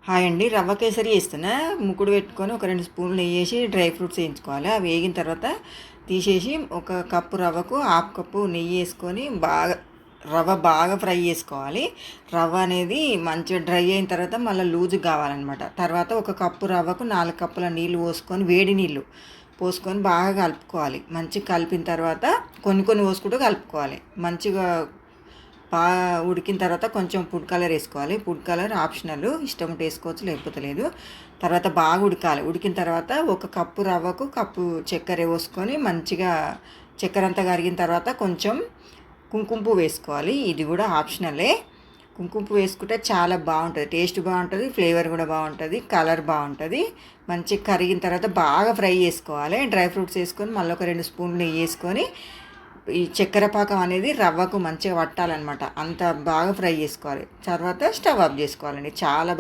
Hi అండి. రవ్వ కేసరి చేస్తున్నా. ముకుడు పెట్టుకొని ఒక 2 స్పూన్లు నెయ్యేసి డ్రై ఫ్రూట్స్ వేయించుకోవాలి. అవి వేగిన తర్వాత తీసేసి ఒక కప్పు రవ్వకు హాఫ్ కప్పు నెయ్యి వేసుకొని రవ్వ బాగా ఫ్రై చేసుకోవాలి. రవ్వ అనేది మంచిగా డ్రై అయిన తర్వాత మళ్ళీ లూజు కావాలన్నమాట. తర్వాత ఒక కప్పు రవ్వకు 4 కప్పుల నీళ్ళు పోసుకొని వేడి నీళ్ళు పోసుకొని బాగా కలుపుకోవాలి. మంచిగా కలిపిన తర్వాత కొన్ని కొన్ని పోసుకుంటూ కలుపుకోవాలి. మంచిగా బాగా ఉడికిన తర్వాత కొంచెం ఫుడ్ కలర్ వేసుకోవాలి. ఫుడ్ కలర్ ఆప్షనల్, ఇష్టం ఉంటే వేసుకోవచ్చు, లేకపోతే లేదు. తర్వాత బాగా ఉడకాలి. ఉడికిన తర్వాత ఒక కప్పు రవ్వకు కప్పు చక్కెర పోసుకొని మంచిగా చక్కెర అంతా కరిగిన తర్వాత కొంచెం కుంకుమ పువ్వు వేసుకోవాలి. ఇది కూడా ఆప్షనలే. కుంకుమ పువ్వు వేసుకుంటే చాలా బాగుంటుంది, టేస్ట్ బాగుంటుంది, ఫ్లేవర్ కూడా బాగుంటుంది, కలర్ బాగుంటుంది. మంచిగా కరిగిన తర్వాత బాగా ఫ్రై చేసుకోవాలి. డ్రై ఫ్రూట్స్ వేసుకొని మళ్ళీ ఒక 2 స్పూన్లు నెయ్యి వేసుకొని ఈ చక్కెర పాకం అనేది రవ్వకు మంచిగా పట్టాలన్నమాట. అంత బాగా ఫ్రై చేసుకోవాలి. తర్వాత స్టవ్ ఆఫ్ చేసుకోవాలండి. చాలా